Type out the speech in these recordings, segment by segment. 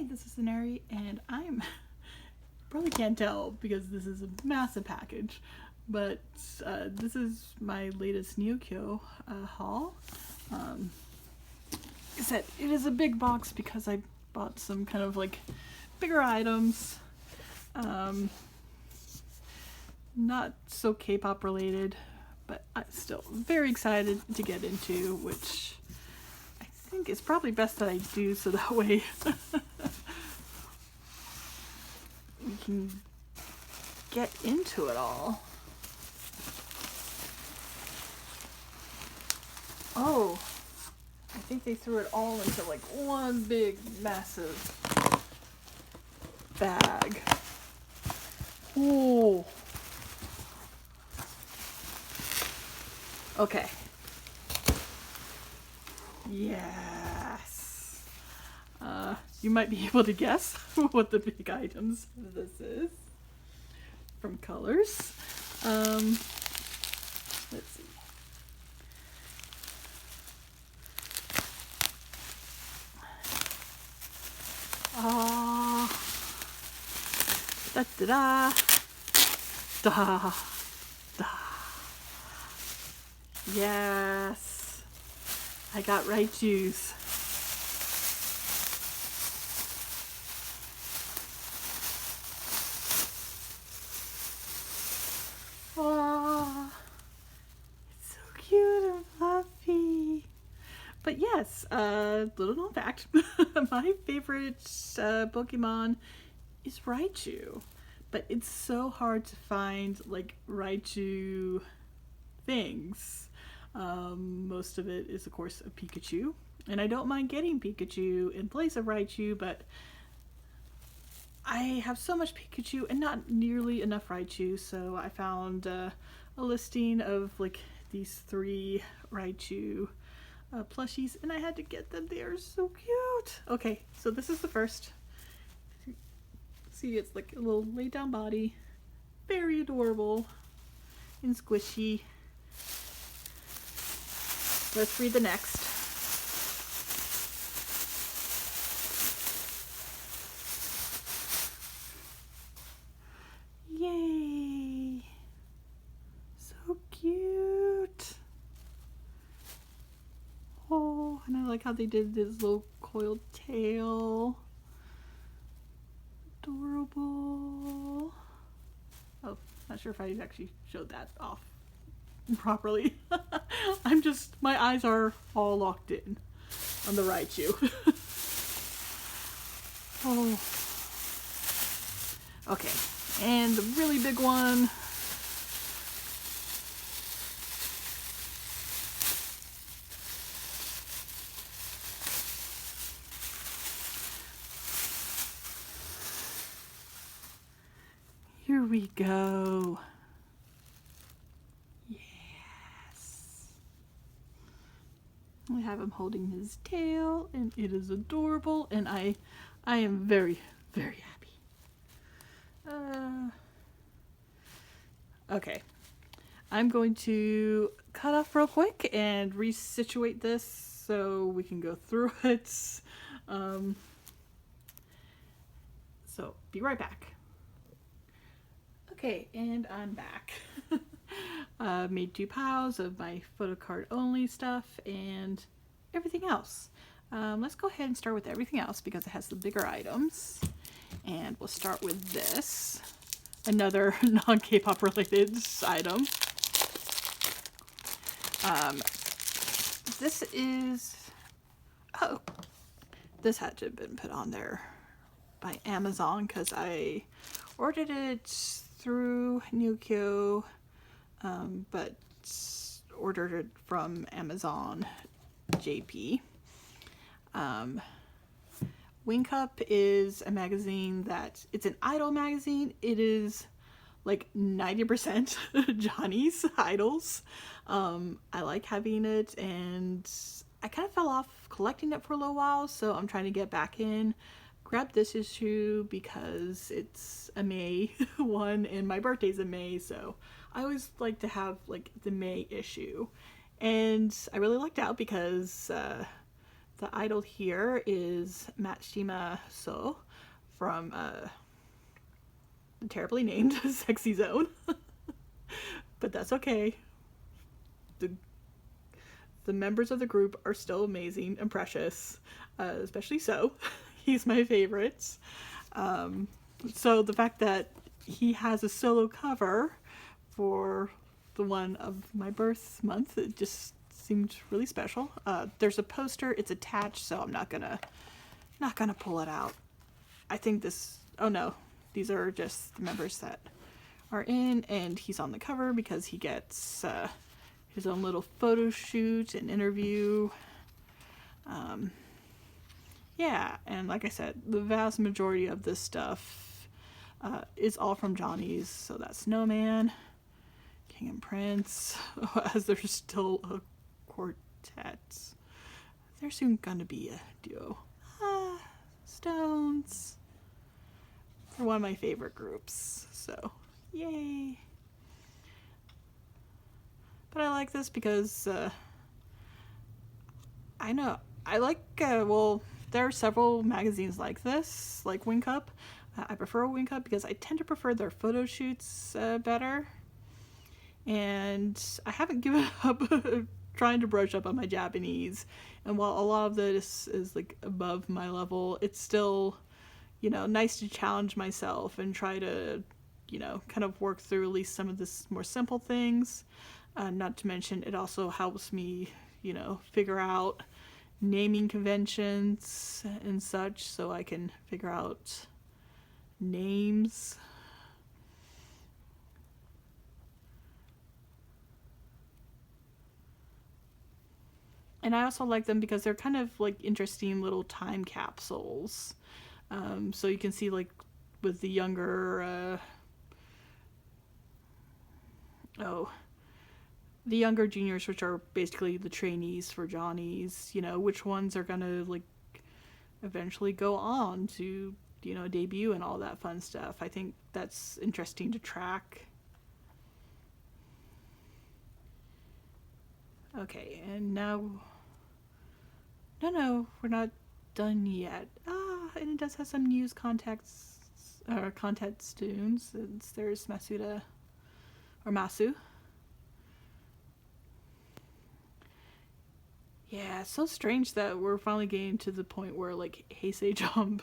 Hi, this is Zaneri, and I'm probably can't tell because this is a massive package, but this is my latest Neokyo haul. It is a big box because I bought some kind of like bigger items, not so K-pop related, but I'm still very excited to get into, which I think it's probably best that I do so that way we can get into it all. Oh, I think they threw it all into like one big massive bag. Oh. Okay. Yes. You might be able to guess what the big items of this is from colors. Let's see. Da da da da da. Yes, I got right juice. Oh, it's so cute and fluffy. But yes, little known fact, my favorite Pokemon is Raichu. But it's so hard to find like Raichu things. Most of it is of course a Pikachu. And I don't mind getting Pikachu in place of Raichu, but I have so much Pikachu and not nearly enough Raichu, so I found a listing of like these 3 Raichu plushies, and I had to get them. They are so cute. Okay, so this is the first. See, it's like a little laid down body, very adorable and squishy. Let's read the next. Yay! So cute. Oh, and I like how they did this little coiled tail. Adorable. Oh, not sure if I actually showed that off properly. My eyes are all locked in on the Raichu. Oh. Okay, and the really big one. Here we go. Yes. We have him holding his tail, and it is adorable, and I am very, very happy. Okay. I'm going to cut off real quick and resituate this so we can go through it. So be right back. Okay, and I'm back. Made 2 piles of my photo card only stuff and everything else. Let's go ahead and start with everything else because it has the bigger items. And we'll start with this. Another non-K-pop related item. This is... Oh, this had to have been put on there by Amazon because I ordered it through Neokyo, but ordered it from Amazon JP. Wing Cup is a magazine that, it's an idol magazine. It is like 90% Johnny's idols. I like having it, and I kind of fell off collecting it for a little while, so I'm trying to get back in. Grabbed this issue because it's a May one and my birthday's in May, so I always like to have like the May issue. And I really lucked out because the idol here is Matsushima So from the terribly named Sexy Zone. But that's okay. The members of the group are still amazing and precious, especially So. He's my favorite. So the fact that he has a solo cover for the one of my birth month, it just seemed really special. There's a poster, it's attached, so I'm not gonna pull it out. I think this, oh no, these are just the members that are in, and he's on the cover because he gets his own little photo shoot and interview. Yeah, and like I said, the vast majority of this stuff is all from Johnny's. So that's Snowman, King and Prince, as there's still a quartet. There's soon gonna be a duo. Stones. They're one of my favorite groups, so yay. But I like this because I like, well, there are several magazines like this, like Wing Cup. I prefer Wing Cup because I tend to prefer their photo shoots better. And I haven't given up trying to brush up on my Japanese. And while a lot of this is like above my level, it's still, you know, nice to challenge myself and try to, you know, kind of work through at least some of the more simple things. Not to mention, it also helps me, you know, figure out naming conventions and such, so I can figure out names. And I also like them because they're kind of like interesting little time capsules. So you can see, like, with the younger the younger juniors, which are basically the trainees for Johnny's, you know, which ones are gonna like eventually go on to, you know, debut and all that fun stuff. I think that's interesting to track. Okay, and now, no, we're not done yet. And it does have some news contacts, or content tunes, since there's Masuda, or Masu. Yeah, it's so strange that we're finally getting to the point where, like, Heisei Jump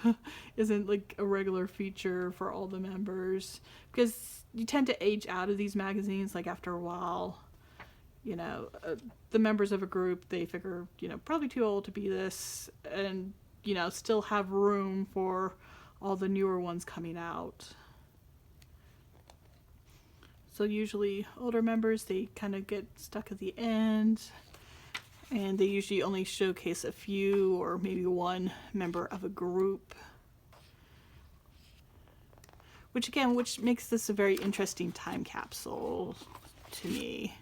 isn't, like, a regular feature for all the members. Because you tend to age out of these magazines, like, after a while. You know, the members of a group, they figure, you know, probably too old to be this, and, you know, still have room for all the newer ones coming out. So usually older members, they kind of get stuck at the end. And they usually only showcase a few or maybe one member of a group. Which makes this a very interesting time capsule to me.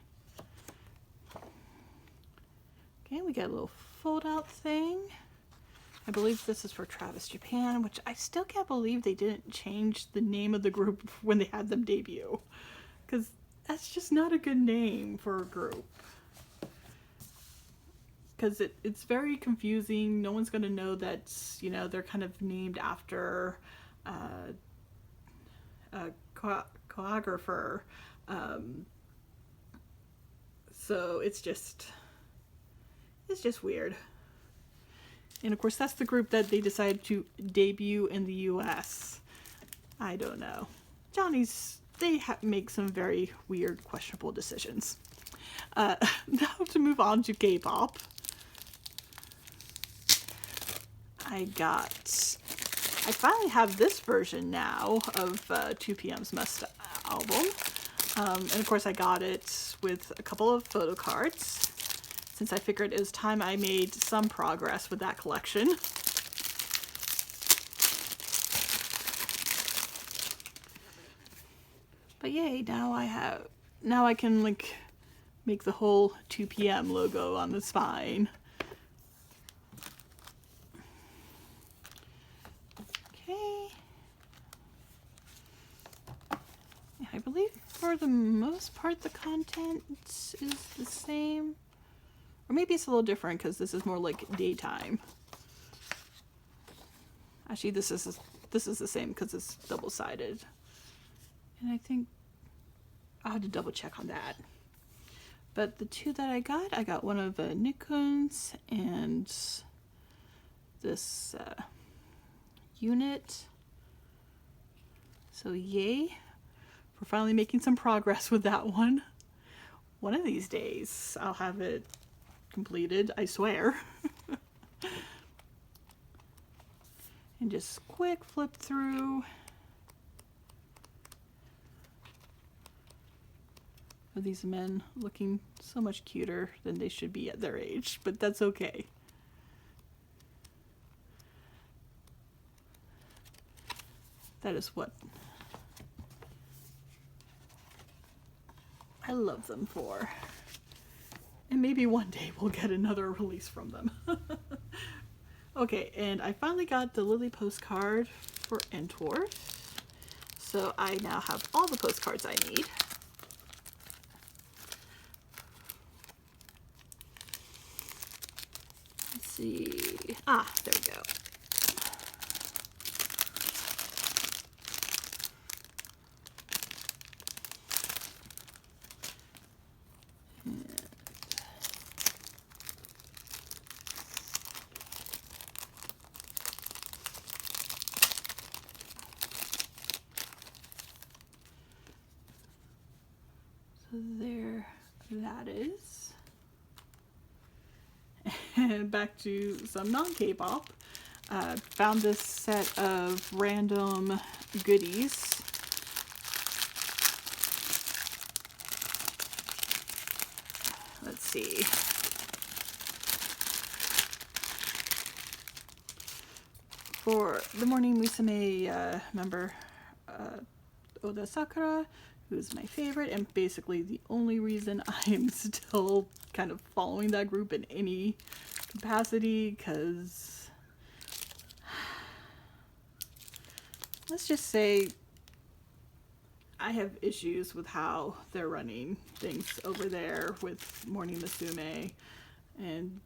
Okay, we got a little fold out thing. I believe this is for Travis Japan, which I still can't believe they didn't change the name of the group when they had them debut. Because that's just not a good name for a group. Because it's very confusing. No one's going to know that, you know, they're kind of named after a choreographer. So it's just weird. And of course, that's the group that they decided to debut in the US. I don't know. Johnny's, they make some very weird, questionable decisions. Now to move on to K-pop. I finally have this version now of 2PM's Must album. And of course I got it with a couple of photo cards, since I figured it was time I made some progress with that collection. But yay, now I can like make the whole 2PM logo on the spine. I believe for the most part the content is the same. Or maybe it's a little different because this is more like daytime. Actually, this is the same because it's double-sided. And I think I'll have to double check on that. But the two that I got one of NMIXX and this unit. So yay for finally making some progress with that one. One of these days I'll have it completed, I swear. And just quick flip through. These men looking so much cuter than they should be at their age, but that's okay. That is what I love them for. And maybe one day we'll get another release from them. Okay, and I finally got the Lily postcard for Entworth. So I now have all the postcards I need. Let's see. Ah, there we go. So there that is. And back to some non-K-pop. Found this set of random goodies. Let's see. For the Morning Musume member, Oda Sakura, who's my favorite, and basically the only reason I am still kind of following that group in any capacity, because let's just say I have issues with how they're running things over there with Morning Musume, and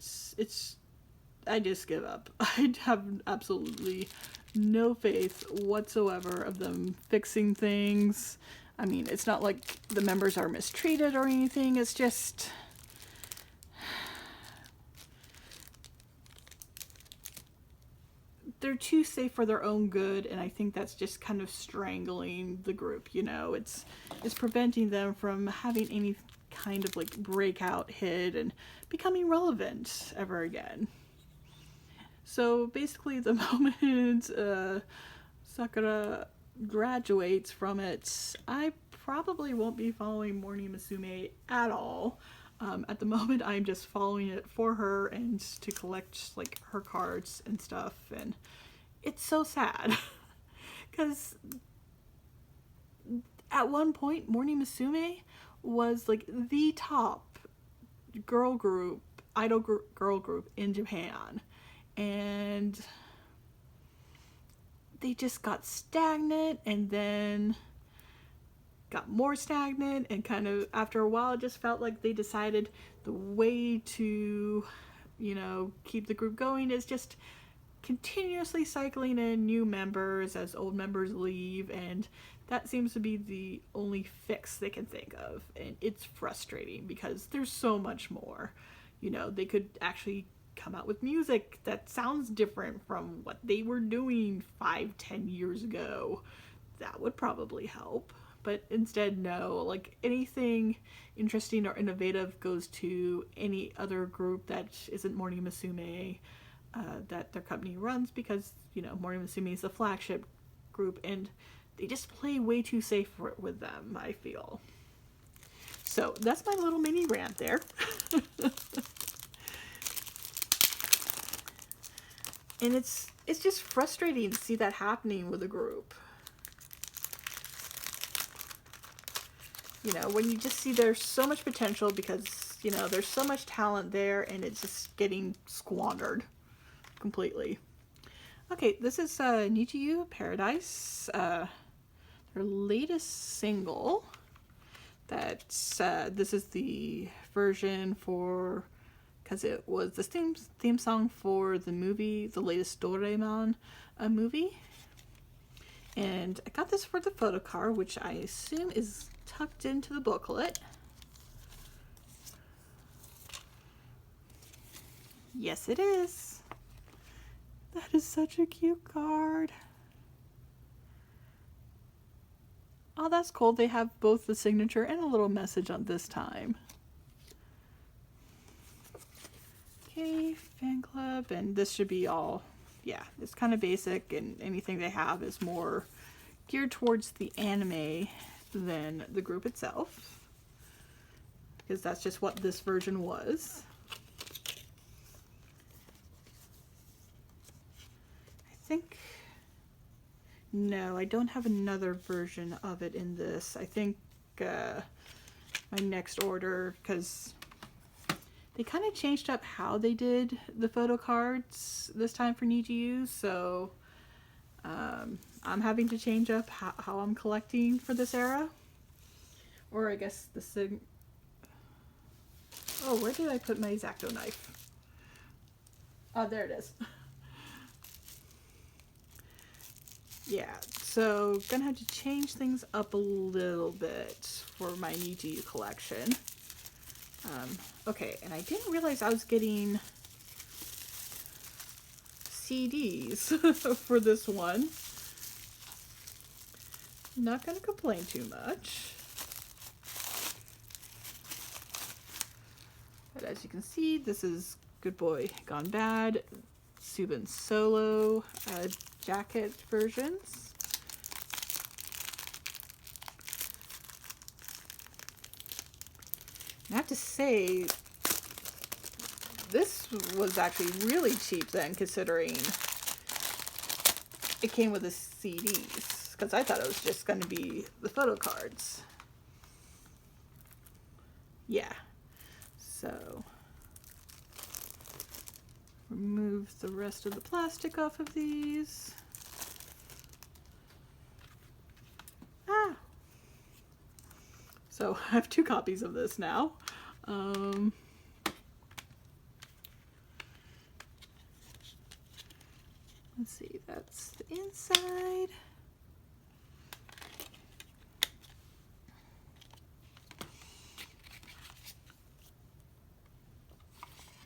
I just give up. I have absolutely no faith whatsoever of them fixing things. I mean, it's not like the members are mistreated or anything, it's just they're too safe for their own good, and I think that's just kind of strangling the group, you know. It's preventing them from having any kind of like breakout hit and becoming relevant ever again. So basically the moment Sakura graduates from it, I probably won't be following Morning Musume at all. At the moment, I'm just following it for her and to collect like her cards and stuff, and it's so sad because at one point Morning Musume was like the top girl group, idol girl group in Japan, and they just got stagnant and then got more stagnant, and kind of after a while it just felt like they decided the way to, you know, keep the group going is just continuously cycling in new members as old members leave, and that seems to be the only fix they can think of, and it's frustrating because there's so much more. You know, they could actually come out with music that sounds different from what they were doing 5-10 years ago. That would probably help. But instead, no, like anything interesting or innovative goes to any other group that isn't Morning Musume that their company runs, because, you know, Morning Musume is the flagship group and they just play way too safe for it with them, I feel. So that's my little mini rant there. And it's just frustrating to see that happening with a group. You know, when you just see there's so much potential because, you know, there's so much talent there and it's just getting squandered completely. Okay, this is NiziU Paradise, their latest single. This is the version for because it was the theme song for the movie, the latest Doraemon movie. And I got this for the photo card, which I assume is tucked into the booklet. Yes, it is. That is such a cute card. Oh, that's cool. They have both the signature and a little message on this time. Okay, fan club, and this should be all, yeah, it's kind of basic, and anything they have is more geared towards the anime than the group itself, because that's just what this version was. I think, no, I don't have another version of it in this. I think my next order, because they kind of changed up how they did the photo cards this time for NiziU, so I'm having to change up how I'm collecting for this era. Or I guess the oh, where did I put my X-Acto knife? Oh, there it is. Yeah, so gonna have to change things up a little bit for my NiziU collection. Okay, and I didn't realize I was getting CDs for this one. Not gonna complain too much. But as you can see, this is Good Boy Gone Bad, Subin solo jacket versions. I have to say, this was actually really cheap then, considering it came with the CDs, because I thought it was just going to be the photo cards. Yeah, so remove the rest of the plastic off of these. So I have 2 copies of this now. Let's see, that's the inside.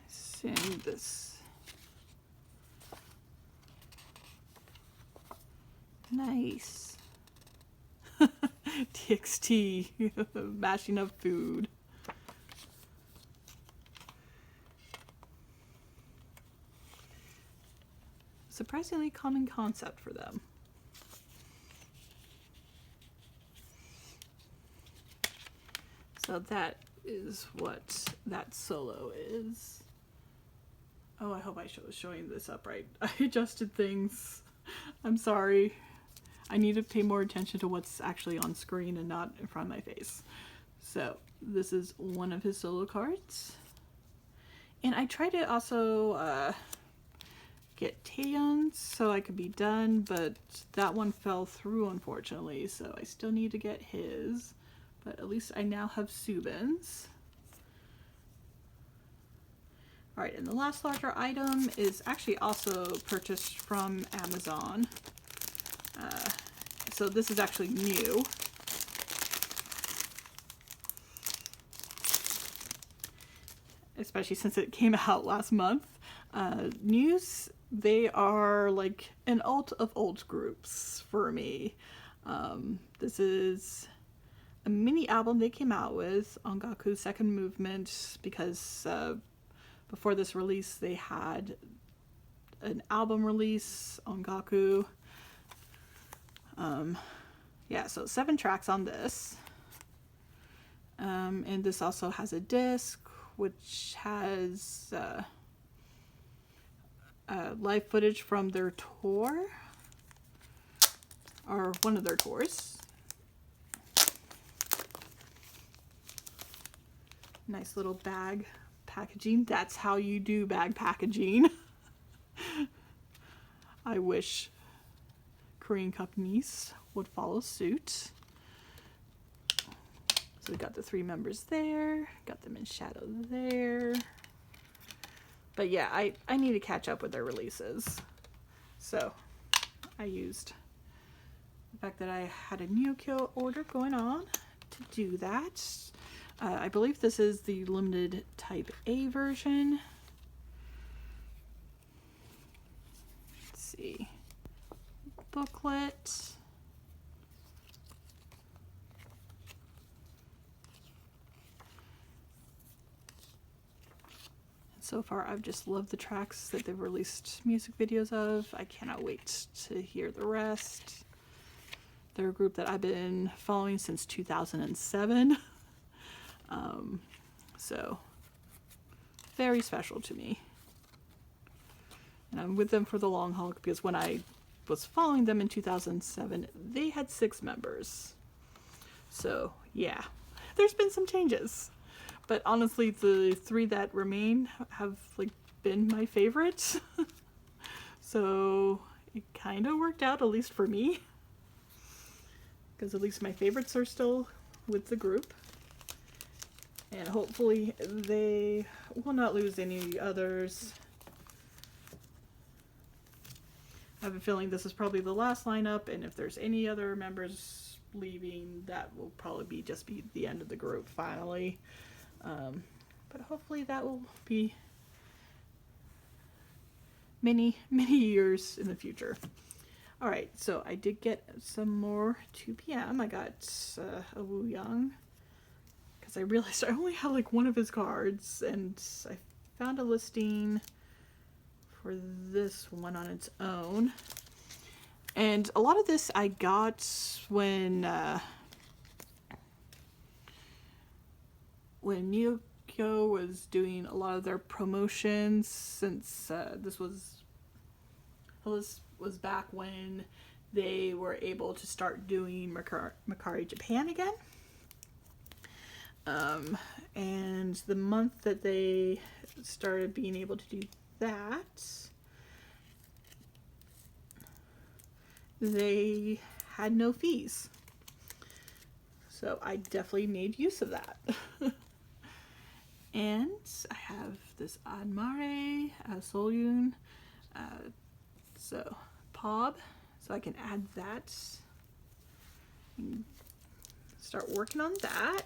Send this. Nice. TXT, mashing up food. Surprisingly common concept for them. So that is what that solo is. Oh, I hope I was showing this up right. I adjusted things. I'm sorry. I need to pay more attention to what's actually on screen and not in front of my face. So this is one of his solo cards. And I tried to also get Taeyon's so I could be done, but that one fell through unfortunately, so I still need to get his. But at least I now have Subin's. Alright, and the last larger item is actually also purchased from Amazon. So this is actually new. Especially since it came out last month. News, they are like an alt of alt groups for me. This is a mini album they came out with on Gaku's second movement, because before this release they had an album release on Gaku. Yeah, so 7 tracks on this. And this also has a disc which has live footage from their tour, or one of their tours. Nice little bag packaging. That's how you do bag packaging. I wish Korean companies would follow suit. So we got the 3 members there, got them in shadow there. But yeah, I need to catch up with their releases. So I used the fact that I had a Neokyo order going on to do that. I believe this is the limited type A version. Let's see. Booklet. So far, I've just loved the tracks that they've released music videos of. I cannot wait to hear the rest. They're a group that I've been following since 2007. So, very special to me. And I'm with them for the long haul because when I was following them in 2007, they had 6 members. So, yeah, there's been some changes. But honestly, the 3 that remain have like been my favorites. So it kind of worked out, at least for me. Because at least my favorites are still with the group. And hopefully they will not lose any others. I have a feeling this is probably the last lineup, and if there's any other members leaving, that will probably just be the end of the group finally. But hopefully that will be many, many years in the future. Alright, so I did get some more 2 p.m. I got a Wu Yang, because I realized I only had like one of his cards, and I found a listing for this one on its own. And a lot of this I got when Neokyo was doing a lot of their promotions, since this was back when they were able to start doing Mercari Japan again. And the month that they started being able to do that, they had no fees. So I definitely made use of that. And I have this Admare Solyun, so Pob, so I can add that and start working on that.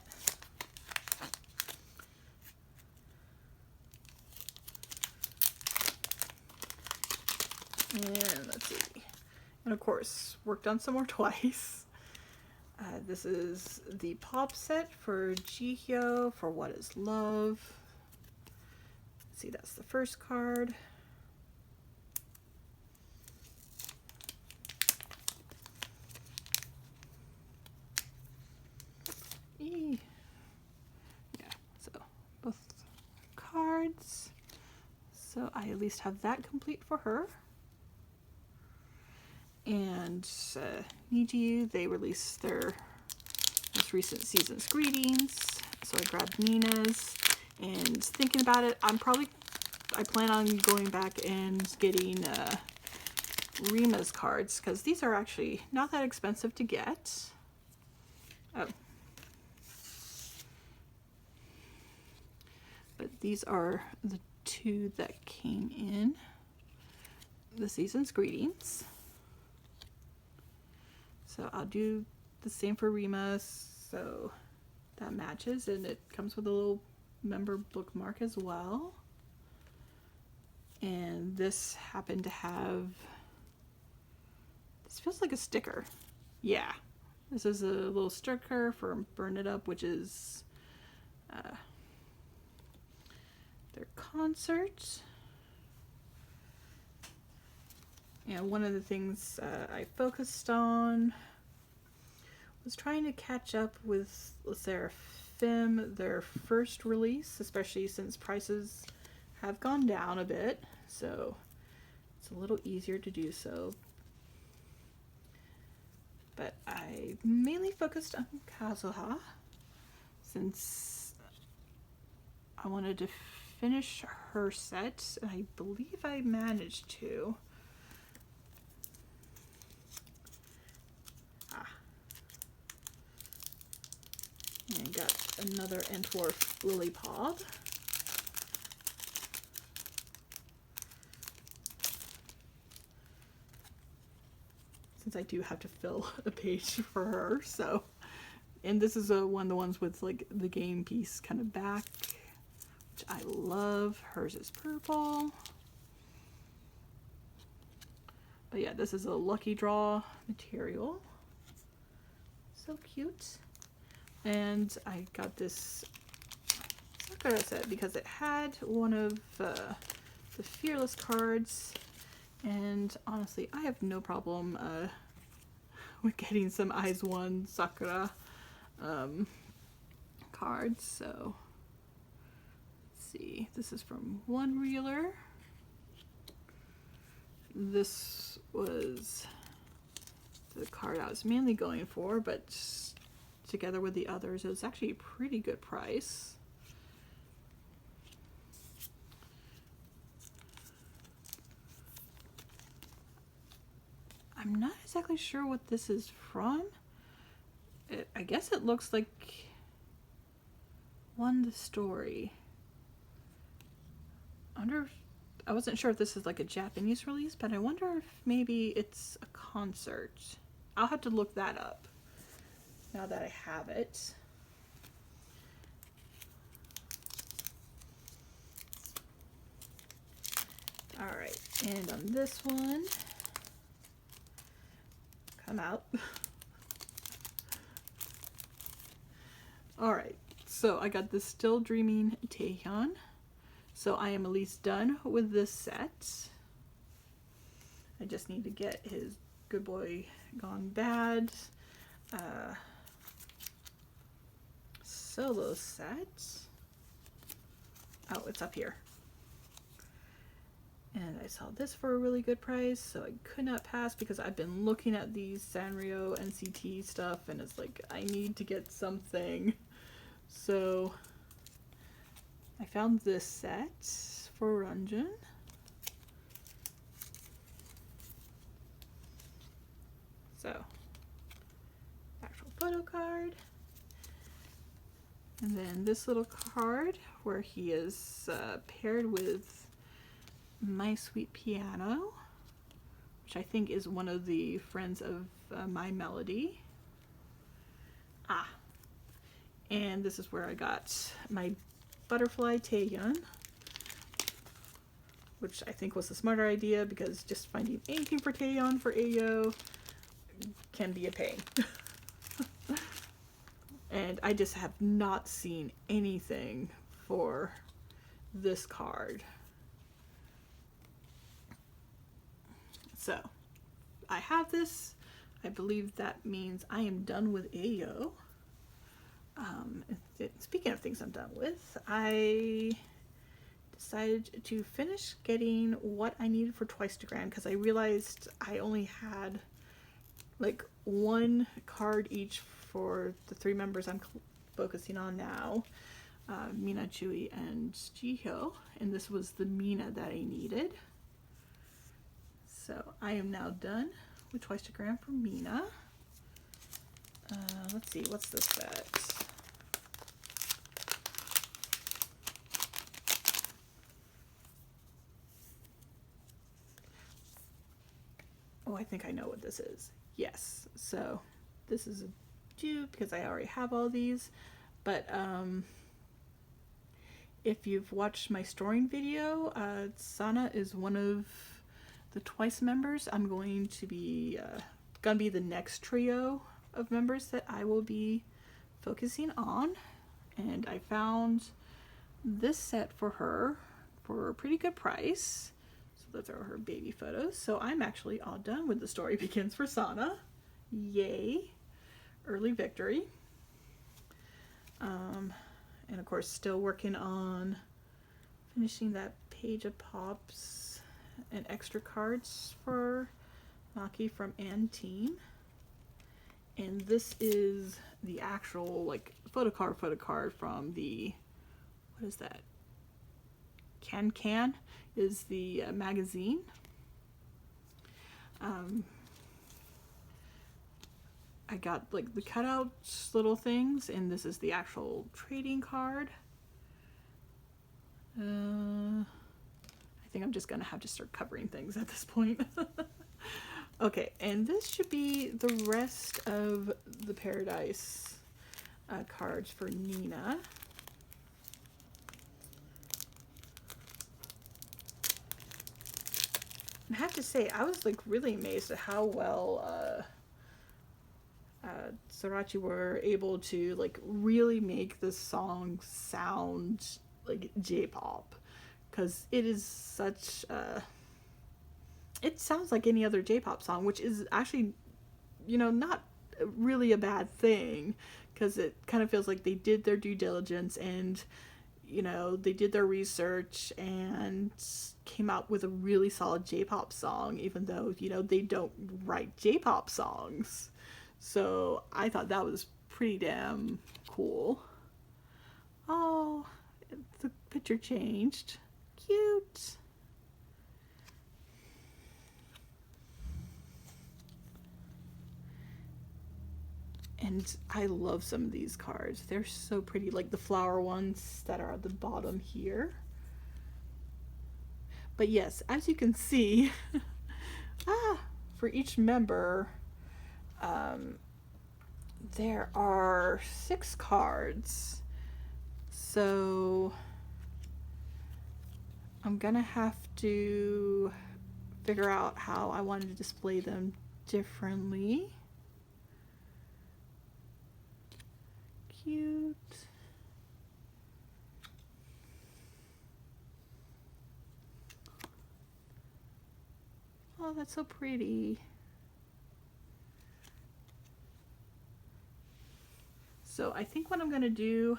And let's see, and of course worked on some more twice. This is the pop set for Jihyo for What Is Love. Let's see, that's the first card. Yeah, so both cards. So I at least have that complete for her. And NiziU, they released their most recent season's greetings, so I grabbed Nina's. And thinking about it, I plan on going back and getting Rima's cards, because these are actually not that expensive to get. Oh, but these are the 2 that came in the season's greetings. So I'll do the same for Rima, so that matches, and it comes with a little member bookmark as well. And this happened to have, this feels like a sticker. Yeah, this is a little sticker for Burn It Up, which is their concert. And one of the things I focused on was trying to catch up with Sserafim, their first release, especially since prices have gone down a bit, so it's a little easier to do so. But I mainly focused on Kazuha, since I wanted to finish her set, and I believe I managed to. And got another Entworth Lily Pod. since I do have to fill a page for her. So, and this is one of the ones with like the game piece kind of back, which I love. Hers is purple. But yeah, this is a lucky draw material. So cute. And I got this Sakura set because it had one of the Fearless cards. And honestly, I have no problem with getting some Eyes One Sakura cards. So let's see. This is from One Reeler. This was the card I was mainly going for, but together with the others, it was actually a pretty good price. I'm not exactly sure what this is from. I guess it looks like One the Story. I wasn't sure if this is like a Japanese release, but I wonder if maybe it's a concert. I'll have to look that up now that I have it. All right, and on this one, come out. All right, so I got the Still Dreaming Taehyun. So I am at least done with this set. I just need to get his Good Boy Gone Bad solo set. Oh, it's up here. And I saw this for a really good price, so I could not pass because I've been looking at these Sanrio NCT stuff and it's like, I need to get something. So I found this set for Ranjun. So, actual photo card. And then this little card where he is paired with My Sweet Piano, which I think is one of the friends of My Melody. And this is where I got my Butterfly Taehyun, which I think was a smarter idea because just finding anything for Taehyun for Ayo can be a pain. And I just have not seen anything for this card. So I have this. I believe that means I am done with Ayo. Speaking of things I'm done with, I decided to finish getting what I needed for Twice2Grand because I realized I only had like one card each for the three members I'm focusing on now, Mina, Chewy, and Jihyo, and this was the Mina that I needed. So I am now done with Twice2Grand for Mina. Let's see, what's this set? Oh, I think I know what this is. Yes, so this is a dupe because I already have all these, but if you've watched my storing video, Sana is one of the Twice members. I'm going to be the next trio of members that I will be focusing on, and I found this set for her for a pretty good price. So those are her baby photos. So I'm actually all done with The Story Begins for Sana. Yay! Early victory. And of course still working on finishing that page of pops and extra cards for Maki from Team. And this is the actual like photo card from the, what is that? Can is the magazine. I got like the cutouts little things, and this is the actual trading card. I think I'm just gonna have to start covering things at this point. Okay, and this should be the rest of the Paradise cards for Nina. I have to say, I was like really amazed at how well Sriracha were able to like really make this song sound like J-pop, because it is such it sounds like any other J-pop song, which is actually, you know, not really a bad thing, because it kind of feels like they did their due diligence and, you know, they did their research and came out with a really solid J-pop song, even though, you know, they don't write J-pop songs. So I thought that was pretty damn cool. Oh, the picture changed. Cute. And I love some of these cards. They're so pretty, like the flower ones that are at the bottom here. But yes, as you can see, for each member, there are 6 cards. So I'm gonna have to figure out how I want to display them differently. Cute. Oh, that's so pretty. So I think what I'm gonna do,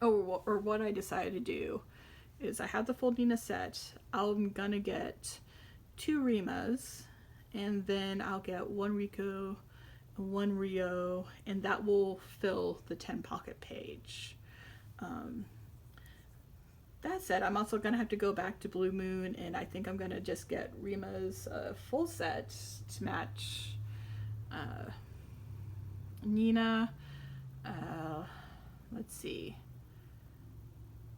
or what I decided to do, is I have the full Nina set. I'm gonna get 2 Rimas, and then I'll get 1 Rico, 1 Rio, and that will fill the 10 pocket page. That said, I'm also gonna have to go back to Blue Moon, and I think I'm gonna just get Rima's full set to match Nina. Let's see.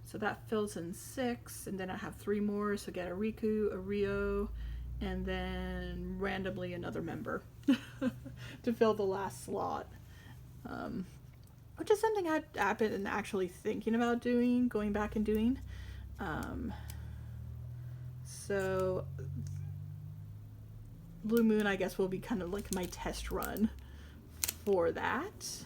So that fills in 6, and then I have 3 more, so get a Riku, a Rio, and then randomly another member to fill the last slot. Which is something I've been actually thinking about doing, going back and doing. So Blue Moon, I guess, will be kind of like my test run for that.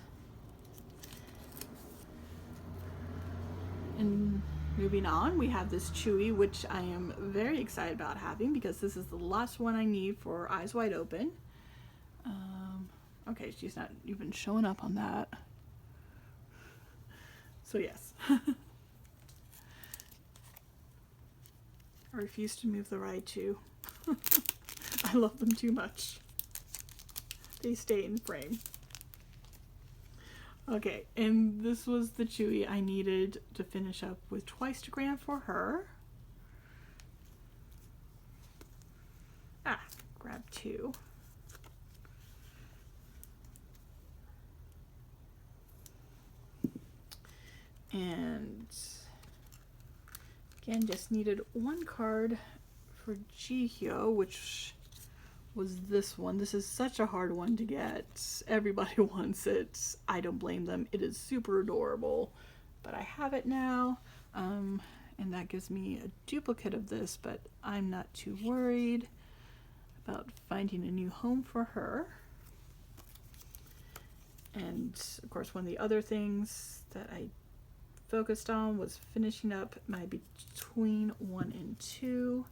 And moving on, we have this Chewy, which I am very excited about having, because this is the last one I need for Eyes Wide Open. Okay, she's not even showing up on that. So yes. I refuse to move the ride too. I love them too much. They stay in frame. Okay, and this was the Chewy I needed to finish up with Twice2Gram for her. Grab 2. And again, just needed 1 card for Jihyo, which was this one. This is such a hard one to get. Everybody wants it. I don't blame them. It is super adorable, but I have it now. And that gives me a duplicate of this, but I'm not too worried about finding a new home for her. And of course, one of the other things that I focused on was finishing up my between 1 and 2.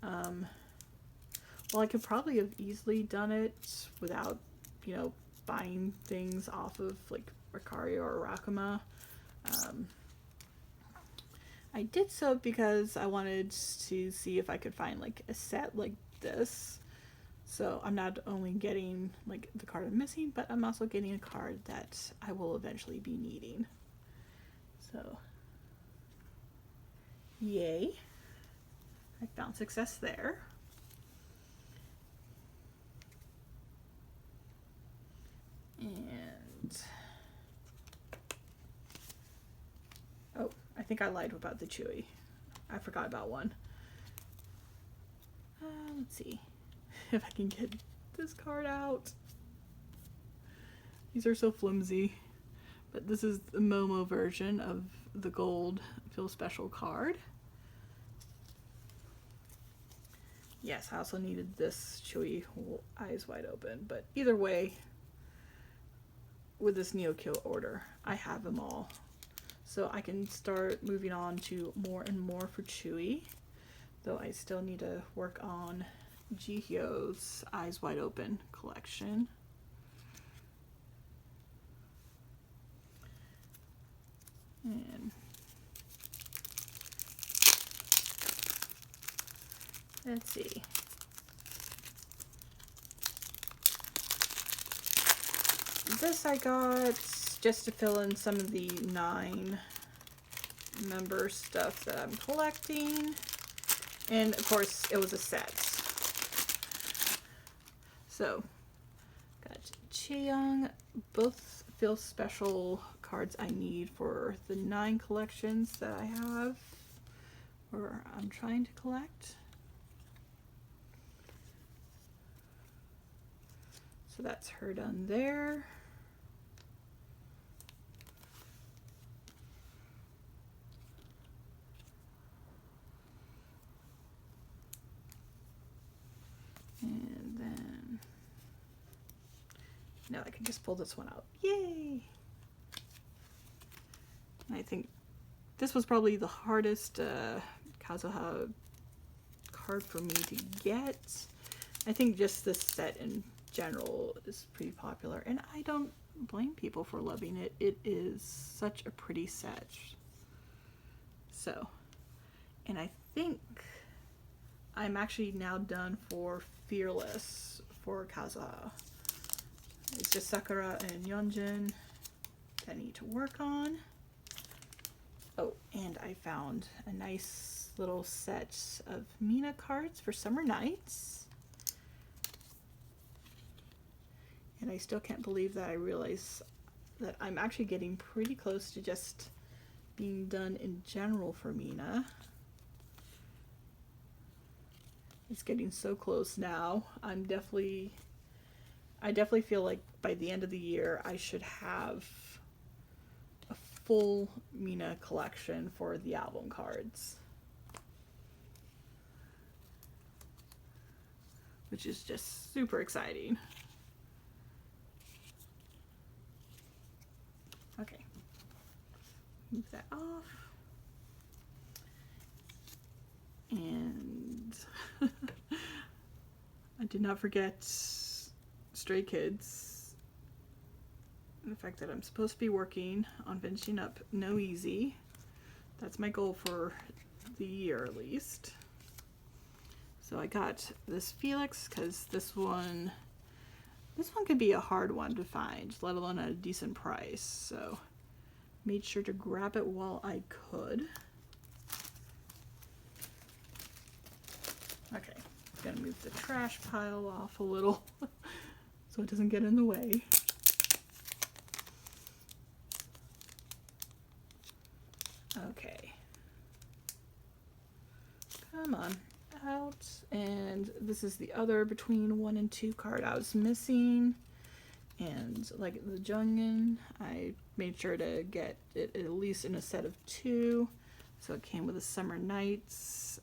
Well, I could probably have easily done it without, you know, buying things off of like Ricario or Rakuma. I did so because I wanted to see if I could find like a set like this. So I'm not only getting like the card I'm missing, but I'm also getting a card that I will eventually be needing. So, yay. I found success there. And, oh, I think I lied about the Chewy. I forgot about one. Let's see. if I can get this card out. These are so flimsy. But this is the Momo version of the gold Feel Special card. Yes, I also needed this Chewy Eyes Wide Open, but either way, with this Neokyo order, I have them all. So I can start moving on to more and more for Chewy, though I still need to work on Jihyo's Eyes Wide Open collection. And let's see. This I got just to fill in some of the 9 member stuff that I'm collecting. And of course it was a set. So got Chaeyoung, both Feel Special cards I need for the 9 collections that I have, or I'm trying to collect. So that's her done there. And then now I can just pull this one out. Yay! And I think this was probably the hardest Kazuha card for me to get. I think just this set in general is pretty popular, and I don't blame people for loving it. It is such a pretty set. So, and I think I'm actually now done for Fearless for Kazuha. It's just Sakura and Yeonjun that I need to work on. Oh, and I found a nice little set of Mina cards for Summer Nights. And I still can't believe that I realize that I'm actually getting pretty close to just being done in general for Mina. It's getting so close now. I definitely feel like by the end of the year I should have a full Mina collection for the album cards, which is just super exciting. Okay, move that off. And I did not forget Stray Kids, and the fact that I'm supposed to be working on finishing up NoEasy. That's my goal for the year at least. So I got this Felix because this one could be a hard one to find, let alone at a decent price. So made sure to grab it while I could. Okay, gonna move the trash pile off a little so it doesn't get in the way. Okay. Come on, out. And this is the other between 1 and 2 card I was missing. And like the Jungin, I made sure to get it at least in a set of 2. So it came with a Summer Nights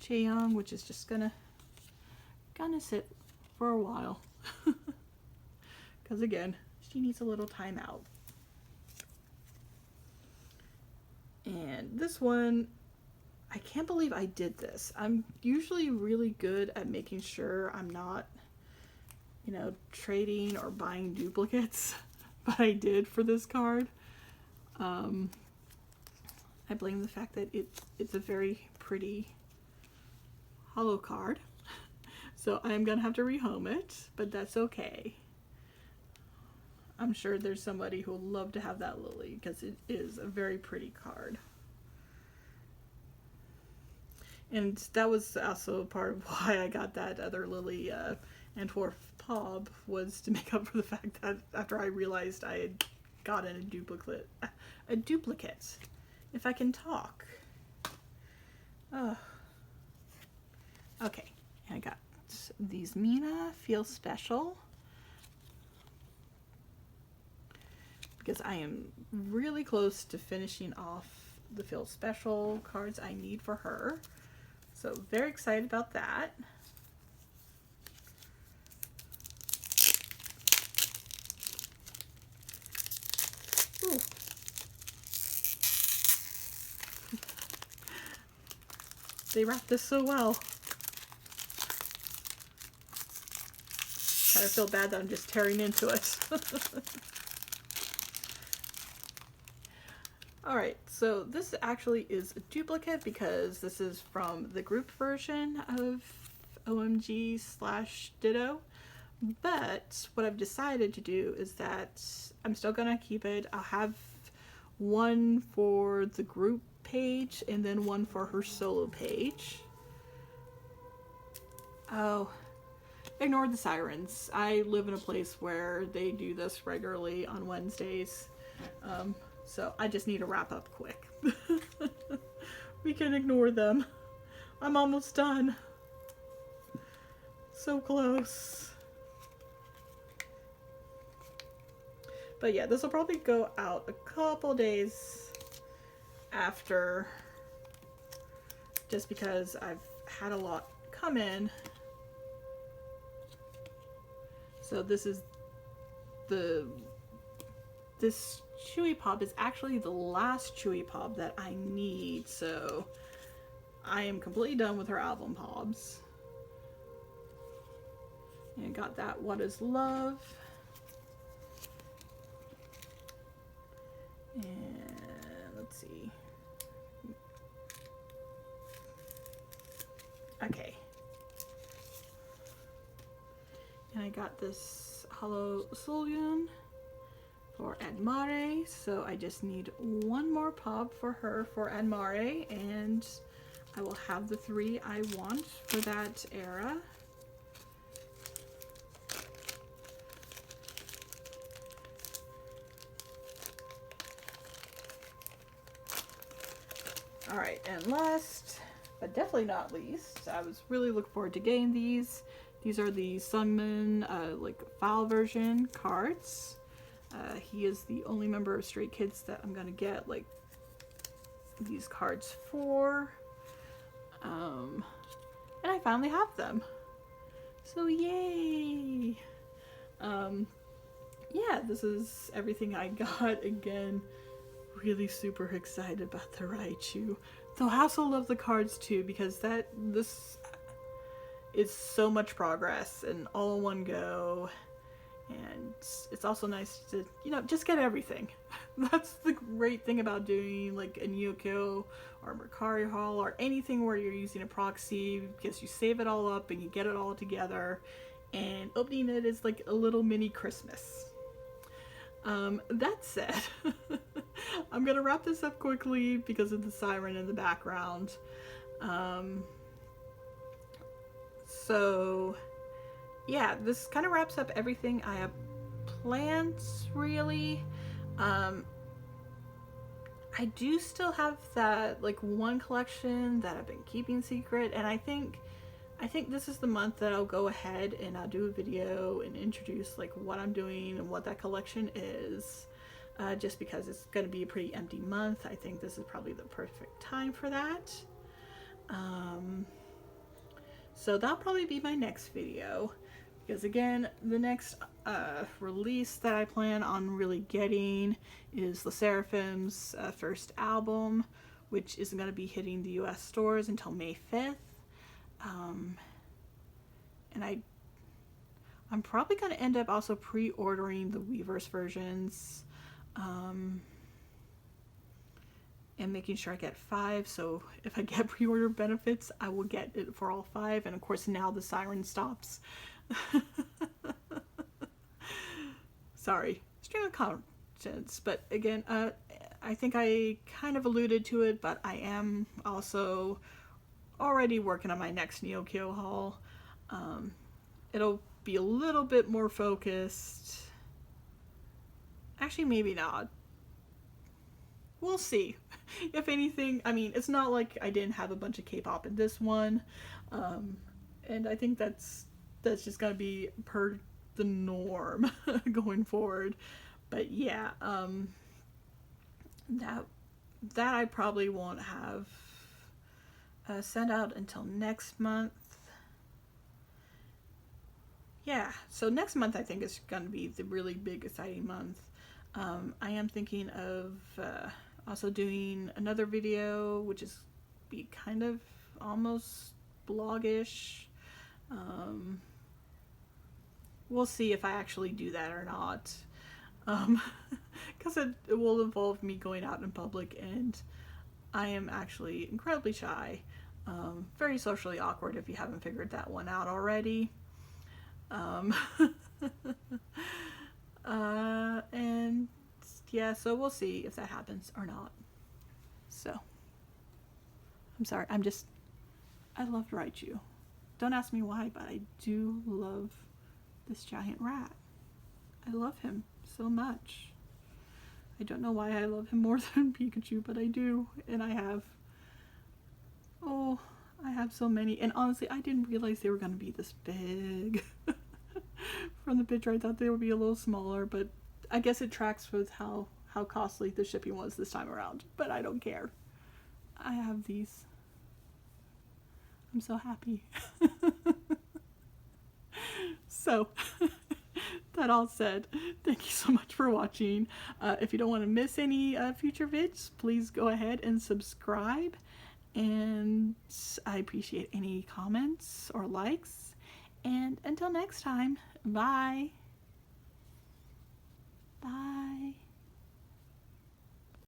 Chaeyoung, which is just gonna sit for a while. Because again, she needs a little time out. And this one, I can't believe I did this. I'm usually really good at making sure I'm not, you know, trading or buying duplicates, but I did for this card. I blame the fact that it's a very pretty hollow card. So I'm gonna have to rehome it, but that's okay. I'm sure there's somebody who will love to have that Lily because it is a very pretty card. And that was also part of why I got that other Lily Antwerp Pob, was to make up for the fact that after I realized I had gotten a duplicate, if I can talk. Okay, and I got these Mina Feel Special, because I am really close to finishing off the Feel Special cards I need for her. So very excited about that. Ooh. They wrapped this so well. Kind of feel bad that I'm just tearing into it. Alright, so this actually is a duplicate because this is from the group version of OMG/Ditto. But what I've decided to do is that I'm still gonna keep it. I'll have one for the group page and then one for her solo page. Oh, ignore the sirens. I live in a place where they do this regularly on Wednesdays. So I just need to wrap up quick. We can ignore them. I'm almost done. So close. But yeah, this will probably go out a couple days after, just because I've had a lot come in. So this is this Chewy Pop is actually the last Chewy Pop that I need, so I am completely done with her album Pobs. And got that What Is Love. And let's see. Okay. And I got this Hollow Sullion for Admare, so I just need one more pop for her for Admare, and I will have the 3 I want for that era. Alright, and last, but definitely not least, I was really looking forward to getting these. These are the Sungmin, like, file version cards. He is the only member of Stray Kids that I'm gonna get, like, these cards for. And I finally have them. So, yay! Yeah, this is everything I got. Again, really super excited about the Raichu. Though I also love the cards too, because this is so much progress and all in one go. And it's also nice to, you know, just get everything. That's the great thing about doing like a Neokyo or Mercari Hall or anything where you're using a proxy, because you save it all up and you get it all together, and opening it is like a little mini Christmas. That said, I'm gonna wrap this up quickly because of the siren in the background. So yeah, this kind of wraps up everything I have planned, really. I do still have that like one collection that I've been keeping secret, and I think this is the month that I'll go ahead and I'll do a video and introduce like what I'm doing and what that collection is, just because it's going to be a pretty empty month. I think this is probably the perfect time for that. So that'll probably be my next video, because again, the next release that I plan on really getting is the Sserafim's first album, which isn't going to be hitting the US stores until May 5th. And I'm probably going to end up also pre-ordering the Weverse versions, and making sure I get 5. So if I get pre-order benefits, I will get it for all 5. And of course, now the siren stops. Sorry, stream of conscience. But again, I think I kind of alluded to it, but I am also already working on my next Neokyo haul. It'll be a little bit more focused. Actually, maybe not. We'll see. If anything, I mean, it's not like I didn't have a bunch of K-pop in this one. and I think that's just gonna be per the norm going forward. But yeah, that I probably won't have sent out until next month. Yeah, so next month I think is going to be the really big, exciting month. I am thinking of also doing another video, which is be kind of almost blogish. We'll see if I actually do that or not. Because it will involve me going out in public, and I am actually incredibly shy. Very socially awkward if you haven't figured that one out already. And yeah, so we'll see if that happens or not. So, I'm sorry, I love Raichu. Don't ask me why, but I do love this giant rat. I love him so much. I don't know why I love him more than Pikachu, but I do, and I have so many. And honestly, I didn't realize they were going to be this big. From the picture, I thought they would be a little smaller, but I guess it tracks with how costly the shipping was this time around. But I don't care. I have these. I'm so happy. So, that all said, thank you so much for watching. If you don't want to miss any future vids, please go ahead and subscribe. And I appreciate any comments or likes. And until next time, bye.